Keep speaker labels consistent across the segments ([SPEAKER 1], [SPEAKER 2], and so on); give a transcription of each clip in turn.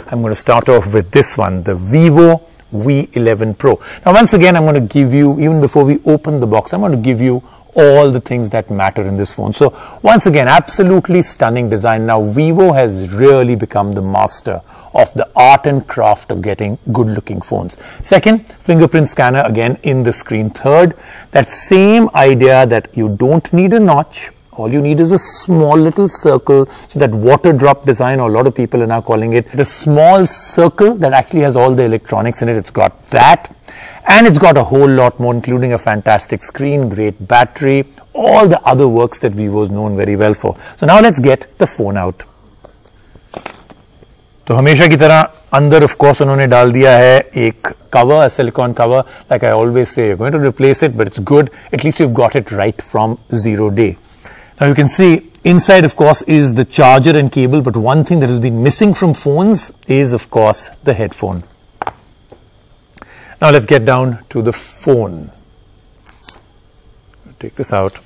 [SPEAKER 1] I'm going to start off with this one, the Vivo V11 Pro. Now, once again, I'm going to give you, even before we open the box, I'm going to give you all the things that matter in this phone. So once again, absolutely stunning design. Now, Vivo has really become the master of the art and craft of getting good looking phones. Second, fingerprint scanner again in the screen. Third, that same idea that you don't need a notch. All you need is a small little circle. So that water drop design, or a lot of people are now calling it the small circle that actually has all the electronics in it. It's got that. And it's got a whole lot more, including a fantastic screen, great battery, all the other works that Vivo is known very well for. So now let's get the phone out. तो हमेशा की तरह अंदर of course उन्होंने डाल दिया है एक cover, a silicone cover. Like I always say, you're going to replace it, but it's good. At least you've got it right from zero day. Now you can see inside of course is the charger and cable, but one thing that has been missing from phones is of course the headphone. Now let's get down to the phone. Take this out.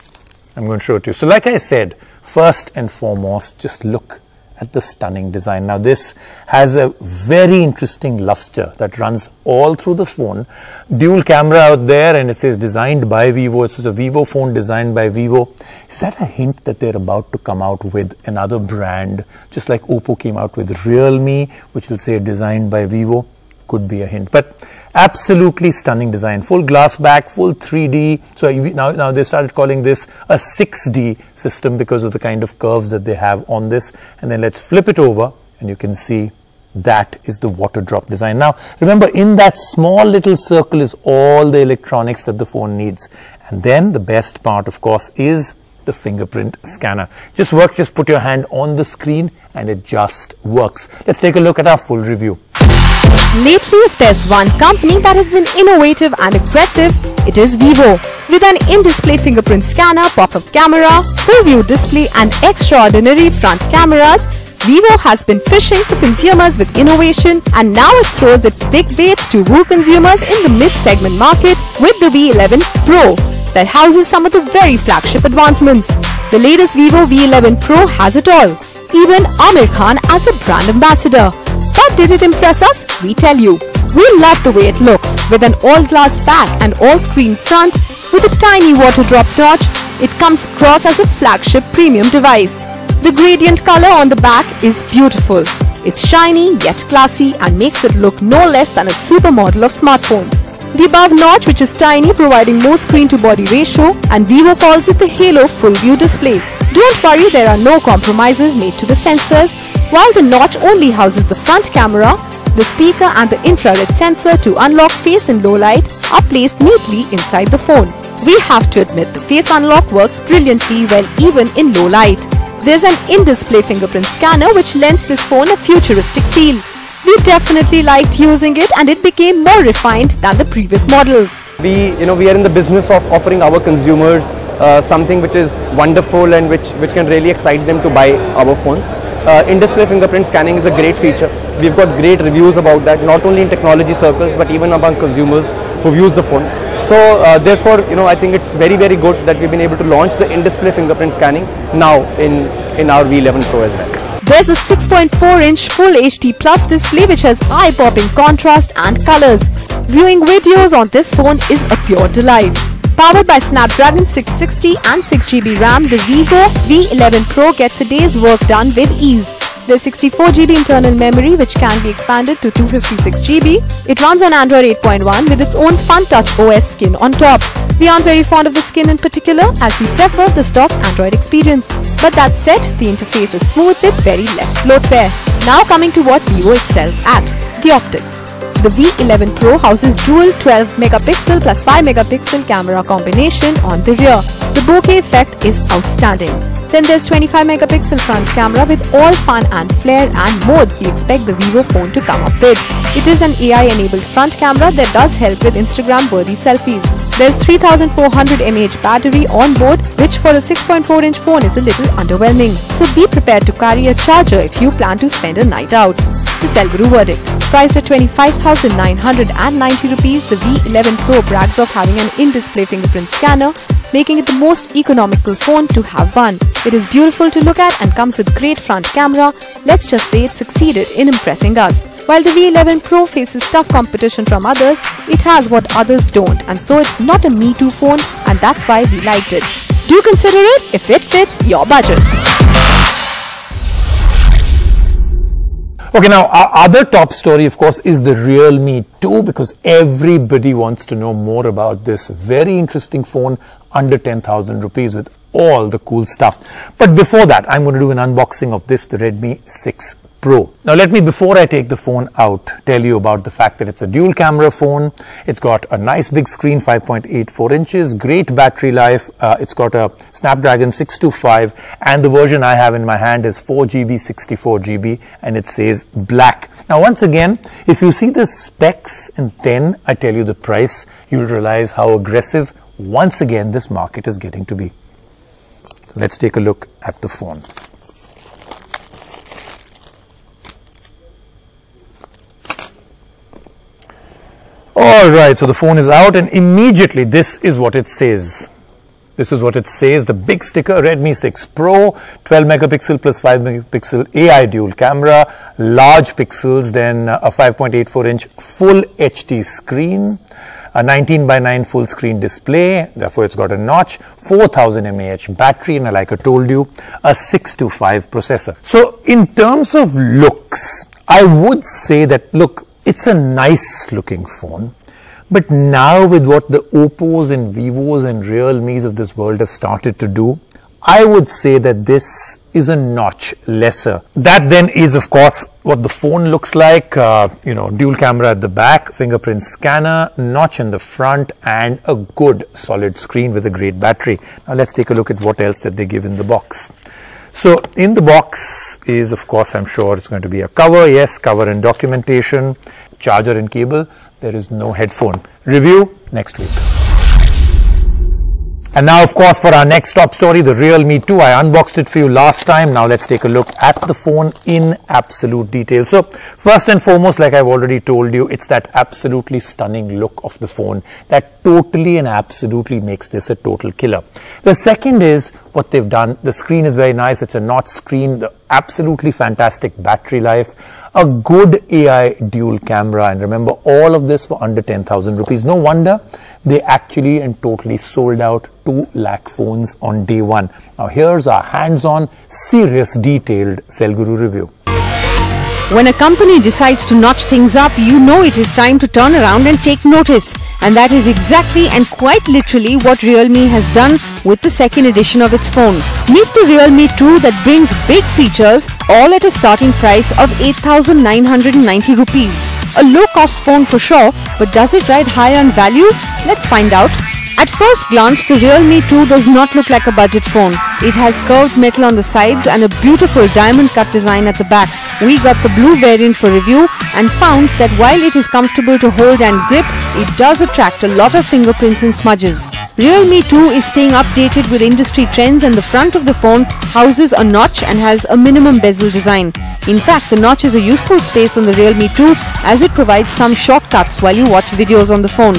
[SPEAKER 1] I'm going to show it to you. So like I said, first and foremost, just look at the stunning design. Now this has a very interesting luster that runs all through the phone. Dual camera out there, and it says designed by Vivo. It's a Vivo phone designed by Vivo. Is that a hint that they're about to come out with another brand? Just like Oppo came out with Realme, which will say designed by Vivo. Could be a hint, but absolutely stunning design. Full glass back, full 3D. So now they started calling this a 6D system because of the kind of curves that they have on this. And then let's flip it over and you can see that is the water drop design. Now remember, in that small little circle is all the electronics that the phone needs. And then the best part of course is the fingerprint scanner. Just works. Just put your hand on the screen and it just works. Let's take a look at our full review.
[SPEAKER 2] Lately, if there's one company that has been innovative and aggressive, it is Vivo. With an in-display fingerprint scanner, pop-up camera, full-view display and extraordinary front cameras, Vivo has been fishing for consumers with innovation, and now it throws its big baits to woo consumers in the mid-segment market with the V11 Pro that houses some of the very flagship advancements. The latest Vivo V11 Pro has it all. Even Amir Khan as a brand ambassador. But did it impress us? We tell you. We love the way it looks. With an all-glass back and all-screen front with a tiny water drop notch, it comes across as a flagship premium device. The gradient color on the back is beautiful. It's shiny yet classy and makes it look no less than a supermodel of smartphones. The above notch, which is tiny, providing more screen-to-body ratio, and Vivo calls it the Halo full-view display. Don't worry, there are no compromises made to the sensors. While the notch only houses the front camera, the speaker and the infrared sensor to unlock face in low light are placed neatly inside the phone. We have to admit the face unlock works brilliantly well even in low light. There's an in-display fingerprint scanner which lends this phone a futuristic feel. We definitely liked using it and it became more refined than the previous models.
[SPEAKER 3] We are in the business of offering our consumers something which is wonderful and which can really excite them to buy our phones. In-display fingerprint scanning is a great feature. We've got great reviews about that, not only in technology circles but even among consumers who've used the phone. So therefore, I think it's very, very good that we've been able to launch the in-display fingerprint scanning now in our V11 Pro as well.
[SPEAKER 2] There's a 6.4-inch Full HD Plus display which has eye-popping contrast and colors. Viewing videos on this phone is a pure delight. Powered by Snapdragon 660 and 6GB RAM, the Vivo V11 Pro gets a day's work done with ease. There's 64GB internal memory which can be expanded to 256GB. It runs on Android 8.1 with its own Fun Touch OS skin on top. We aren't very fond of the skin in particular as we prefer the stock Android experience. But that said, the interface is smooth with very less bloatware. Now coming to what Vivo excels at, the optics. The V11 Pro houses dual 12MP plus 5MP camera combination on the rear. The bokeh effect is outstanding. Then there's 25MP front camera with all fun and flair and modes we expect the Vivo phone to come up with. It is an AI-enabled front camera that does help with Instagram-worthy selfies. There's 3400 mAh battery on board, which for a 6.4-inch phone is a little underwhelming. So be prepared to carry a charger if you plan to spend a night out. The Selguru verdict. Priced at 25,990 rupees, the V11 Pro brags of having an in-display fingerprint scanner, making it the most economical phone to have one. It is beautiful to look at and comes with great front camera. Let's just say it succeeded in impressing us. While the V11 Pro faces tough competition from others, it has what others don't, and so it's not a me too phone, and that's why we liked it. Do consider it if it fits your budget.
[SPEAKER 1] Okay, now our other top story, of course, is the Realme 2, because everybody wants to know more about this very interesting phone under 10,000 rupees with all the cool stuff. But before that, I'm going to do an unboxing of this, the Redmi 6 Pro. Now let me, before I take the phone out, tell you about the fact that it's a dual camera phone. It's got a nice big screen, 5.84 inches, great battery life. It's got a Snapdragon 625, and the version I have in my hand is 4GB, 64GB, and it says black. Now once again, if you see the specs and then I tell you the price, you'll realize how aggressive once again this market is getting to be. Let's take a look at the phone. Alright, so the phone is out, and immediately this is what it says. This is what it says, the big sticker, Redmi 6 Pro, 12 megapixel plus 5 megapixel AI dual camera, large pixels, then a 5.84 inch full HD screen, a 19:9 full screen display, therefore it's got a notch, 4000 mAh battery, and like I told you, a 625 processor. So in terms of looks, I would say that, look, it's a nice looking phone, but now with what the Oppos and Vivos and Realmes of this world have started to do, I would say that this is a notch lesser. That then is, of course, what the phone looks like, dual camera at the back, fingerprint scanner, notch in the front, and a good solid screen with a great battery. Now let's take a look at what else that they give in the box. So in the box is, of course, I'm sure it's going to be a cover. Yes, cover and documentation, charger and cable. There is no headphone. Review next week. And now, of course, for our next top story, the Realme 2. I unboxed it for you last time. Now let's take a look at the phone in absolute detail. So first and foremost, like I've already told you, it's that absolutely stunning look of the phone that totally and absolutely makes this a total killer. The second is what they've done. The screen is very nice. It's a notch screen, the absolutely fantastic battery life, a good AI dual camera, and remember, all of this for under 10,000 rupees. No wonder they actually and totally sold out 2 lakh phones on day one. Now here's our hands-on, serious, detailed Cell Guru review.
[SPEAKER 2] When a company decides to notch things up, you know it is time to turn around and take notice. And that is exactly and quite literally what Realme has done with the second edition of its phone. Meet the Realme 2 that brings big features, all at a starting price of 8,990 rupees. A low-cost phone for sure, but does it ride high on value? Let's find out. At first glance, the Realme 2 does not look like a budget phone. It has curved metal on the sides and a beautiful diamond cut design at the back. We got the blue variant for review and found that while it is comfortable to hold and grip, it does attract a lot of fingerprints and smudges. Realme 2 is staying updated with industry trends, and the front of the phone houses a notch and has a minimum bezel design. In fact, the notch is a useful space on the Realme 2 as it provides some shortcuts while you watch videos on the phone.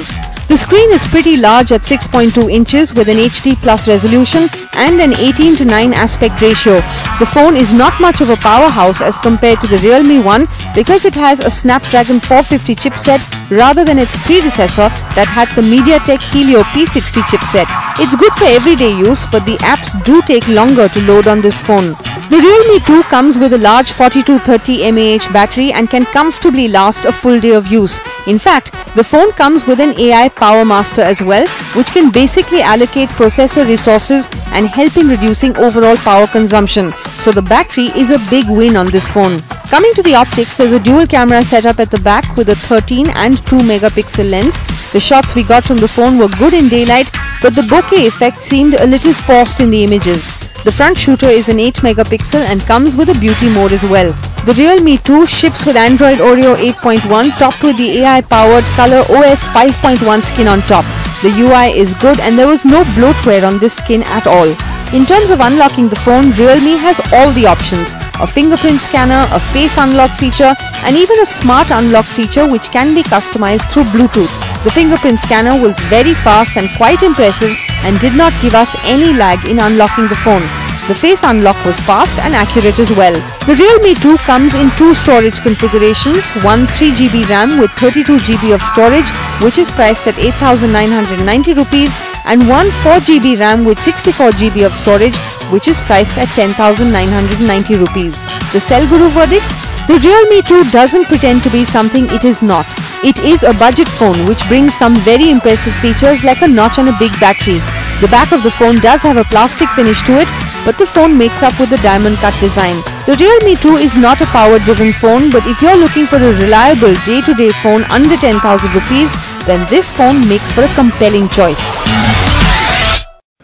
[SPEAKER 2] The screen is pretty large at 6.2 inches with an HD plus resolution and an 18:9 aspect ratio. The phone is not much of a powerhouse as compared to the Realme 1 because it has a Snapdragon 450 chipset rather than its predecessor that had the MediaTek Helio P60 chipset. It's good for everyday use, but the apps do take longer to load on this phone. The Realme 2 comes with a large 4230 mAh battery and can comfortably last a full day of use. In fact, the phone comes with an AI Power Master as well, which can basically allocate processor resources and help in reducing overall power consumption. So the battery is a big win on this phone. Coming to the optics, there's a dual camera setup at the back with a 13 and 2 megapixel lens. The shots we got from the phone were good in daylight, but the bokeh effect seemed a little forced in the images. The front shooter is an 8 megapixel and comes with a beauty mode as well. The Realme 2 ships with Android Oreo 8.1 topped with the AI-powered Color OS 5.1 skin on top. The UI is good and there was no bloatware on this skin at all. In terms of unlocking the phone, Realme has all the options. A fingerprint scanner, a face unlock feature, and even a smart unlock feature which can be customized through Bluetooth. The fingerprint scanner was very fast and quite impressive and did not give us any lag in unlocking the phone. The face unlock was fast and accurate as well. The Realme 2 comes in two storage configurations, one 3GB RAM with 32GB of storage, which is priced at 8,990 rupees, and one 4GB RAM with 64GB of storage, which is priced at 10,990 rupees. The Cell Guru verdict? The Realme 2 doesn't pretend to be something it is not. It is a budget phone which brings some very impressive features like a notch and a big battery. The back of the phone does have a plastic finish to it, but the phone makes up with the diamond cut design. The Realme 2 is not a power-driven phone, but if you're looking for a reliable day-to-day phone under 10,000 rupees, then this phone makes for a compelling choice.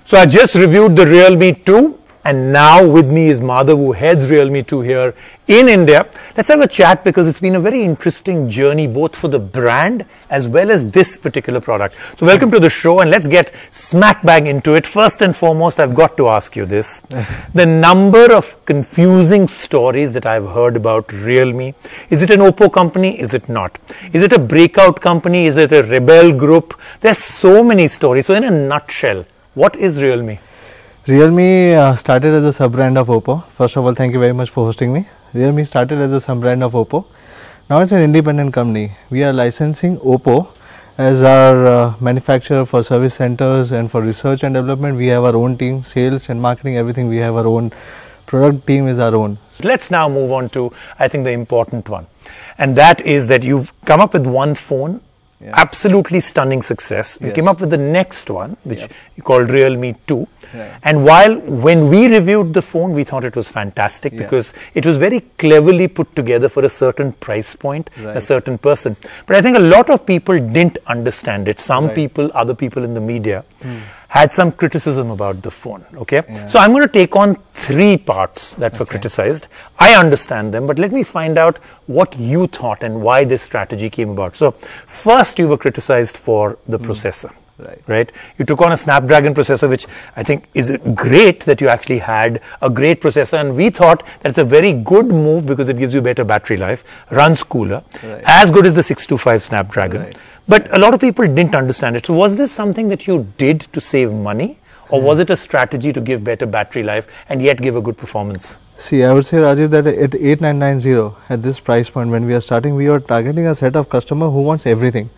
[SPEAKER 1] So I just reviewed the Realme 2, and now with me is Madhav, who heads Realme 2 here in India. Let's have a chat because it's been a very interesting journey both for the brand as well as this particular product. So welcome to the show, and let's get smack bang into it. First and foremost, I've got to ask you this. The number of confusing stories that I've heard about Realme. Is it an Oppo company? Is it not? Is it a breakout company? Is it a rebel group? There's so many stories. So in a nutshell, what is Realme?
[SPEAKER 4] Realme started as a sub-brand of Oppo. First of all, thank you very much for hosting me. Realme started as a sub-brand of Oppo. Now it's an independent company. We are licensing Oppo as our manufacturer for service centers and for research and development. We have our own team, sales and marketing, everything. We have our own product team is our own.
[SPEAKER 1] Let's now move on to, I think, the important one. And that is that you've come up with one phone. Yeah. Absolutely stunning success. You came up with the next one, which you called Realme 2. Right. And when we reviewed the phone, we thought it was fantastic because it was very cleverly put together for a certain price point, a certain person. But I think a lot of people didn't understand it. Some people, other people in the media, had some criticism about the phone. Okay, so I'm going to take on three parts that were criticized. I understand them, but let me find out what you thought and why this strategy came about. So first, you were criticized for the processor. Right. You took on a Snapdragon processor, which I think is great that you actually had a great processor, and we thought that's a very good move because it gives you better battery life, runs cooler, as good as the 625 Snapdragon. But a lot of people didn't understand it. So was this something that you did to save money, or was it a strategy to give better battery life and yet give a good performance?
[SPEAKER 4] See, I would say, Rajiv, that at 8990 at this price point, when we are starting, we are targeting a set of customer who wants everything.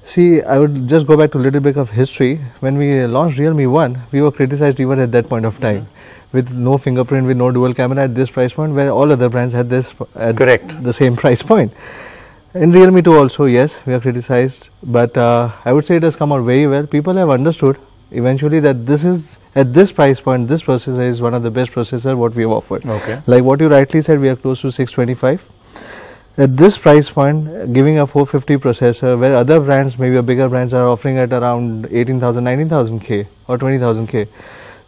[SPEAKER 4] See, I would just go back to a little bit of history. When we launched Realme 1, we were criticized even at that point of time. With no fingerprint, with no dual camera at this price point, where all other brands had this at the same price point. In Realme 2 also, yes, we are criticized, but I would say it has come out very well. People have understood eventually that this is, at this price point, this processor is one of the best processors what we have offered. Like what you rightly said, we are close to 625. At this price point, giving a 450 processor, where other brands, maybe bigger brands, are offering at around 18,000, 19,000 K or 20,000 K.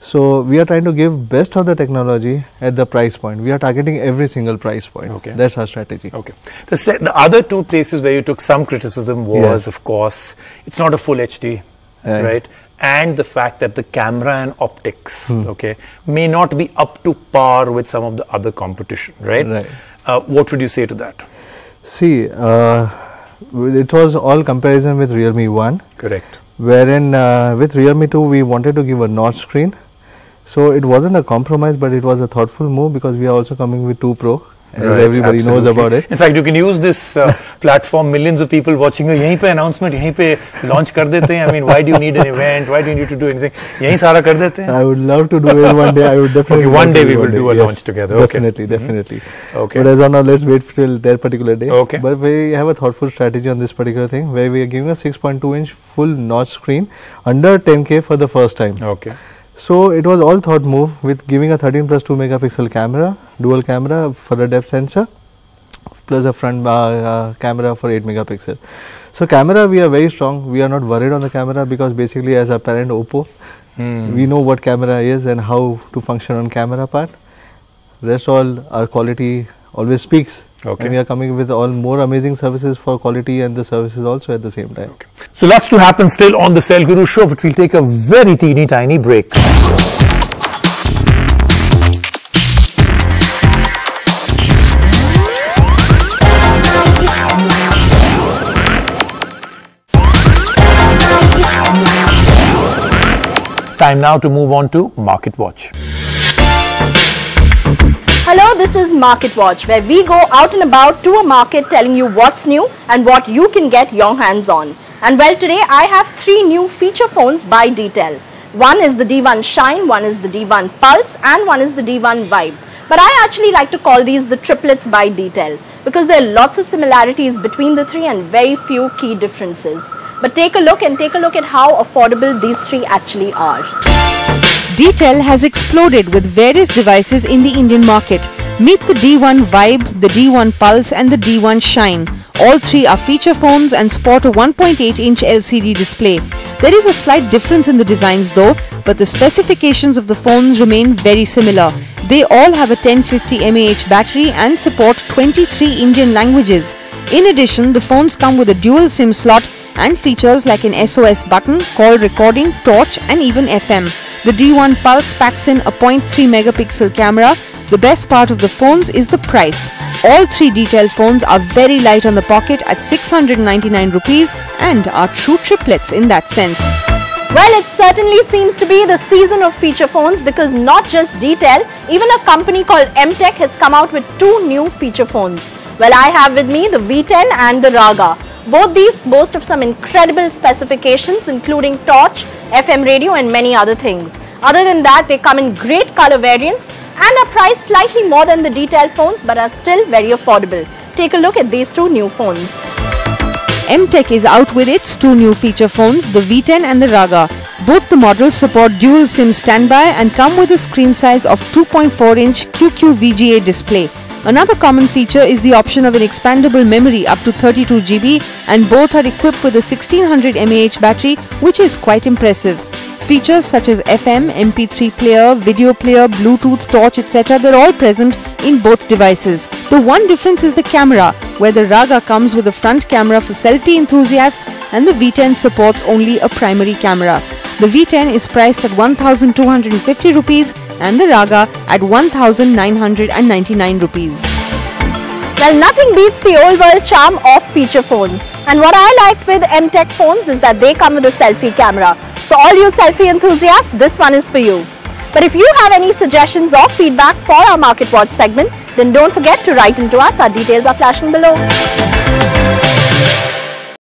[SPEAKER 4] So we are trying to give best of the technology at the price point. We are targeting every single price point. That's our strategy.
[SPEAKER 1] The other two places where you took some criticism was, of course, it's not a full HD, right? And the fact that the camera and optics, may not be up to par with some of the other competition, right? What would you say to that?
[SPEAKER 4] See, it was all comparison with Realme 1.
[SPEAKER 1] Correct.
[SPEAKER 4] Wherein with Realme 2, we wanted to give a notch screen. So it wasn't a compromise, but it was a thoughtful move because we are also coming with 2 Pro. As everybody knows about it.
[SPEAKER 1] In fact, you can use this platform, millions of people watching you. Yahin pe announcement, yahin pe launch kar dete hain. I mean, why do you need an event? Why do you need to do anything? Yahin sara kar dete hain.
[SPEAKER 4] I would love to do it one day. I would definitely.
[SPEAKER 1] One day we will do a launch together.
[SPEAKER 4] Definitely, definitely. But as of now, let's wait till that particular day. But we have a thoughtful strategy on this particular thing, where we are giving a 6.2-inch full notch screen under 10K for the first time. So it was all thought move with giving a 13+2 megapixel camera, dual camera for the depth sensor, plus a front camera for 8 megapixel. So camera, we are very strong. We are not worried on the camera because basically as a parent Oppo, we know what camera is and how to function on camera part. Rest all our quality always speaks. And we are coming with all more amazing services for quality and the services also at the same time.
[SPEAKER 1] So lots to happen still on the Cell Guru show, but we'll take a very teeny tiny break. Time now to move on to Market Watch.
[SPEAKER 5] Hello, this is Market Watch, where we go out and about to a market telling you what's new and what you can get your hands on. And well, today I have 3 new feature phones by Detail. One is the D1 Shine, one is the D1 Pulse, and one is the D1 Vibe. But I actually like to call these the triplets by Detail because there are lots of similarities between the 3 and very few key differences. But take a look at how affordable these 3 actually are.
[SPEAKER 2] Detail has exploded with various devices in the Indian market. Meet the D1 Vibe, the D1 Pulse and the D1 Shine. All 3 are feature phones and sport a 1.8-inch LCD display. There is a slight difference in the designs though, but the specifications of the phones remain very similar. They all have a 1050 mAh battery and support 23 Indian languages. In addition, the phones come with a dual SIM slot and features like an SOS button, call recording, torch and even FM. The D1 Pulse packs in a 0.3 megapixel camera. The best part of the phones is the price. All 3 Detail phones are very light on the pocket at 699 rupees and are true triplets in that sense.
[SPEAKER 5] Well, it certainly seems to be the season of feature phones because not just Detail, even a company called MTech has come out with 2 new feature phones. Well, I have with me the V10 and the Raga. Both these boast of some incredible specifications including torch, FM radio and many other things. Other than that, they come in great color variants and are priced slightly more than the Detail phones but are still very affordable. Take a look at these 2 new phones.
[SPEAKER 2] MTech is out with its 2 new feature phones, the V10 and the Raga. Both the models support dual SIM standby and come with a screen size of 2.4-inch QQVGA display. Another common feature is the option of an expandable memory up to 32 GB and both are equipped with a 1600 mAh battery, which is quite impressive. Features such as FM, MP3 player, video player, Bluetooth, torch, etc. they're all present in both devices. The one difference is the camera, where the Raga comes with a front camera for selfie enthusiasts and the V10 supports only a primary camera. The V10 is priced at 1,250 rupees and the Raga at 1,999 rupees.
[SPEAKER 5] Well, nothing beats the old world charm of feature phones. And what I liked with MTech phones is that they come with a selfie camera. So all you selfie enthusiasts, this one is for you. But if you have any suggestions or feedback for our Market Watch segment, then don't forget to write into us. Our details are flashing below.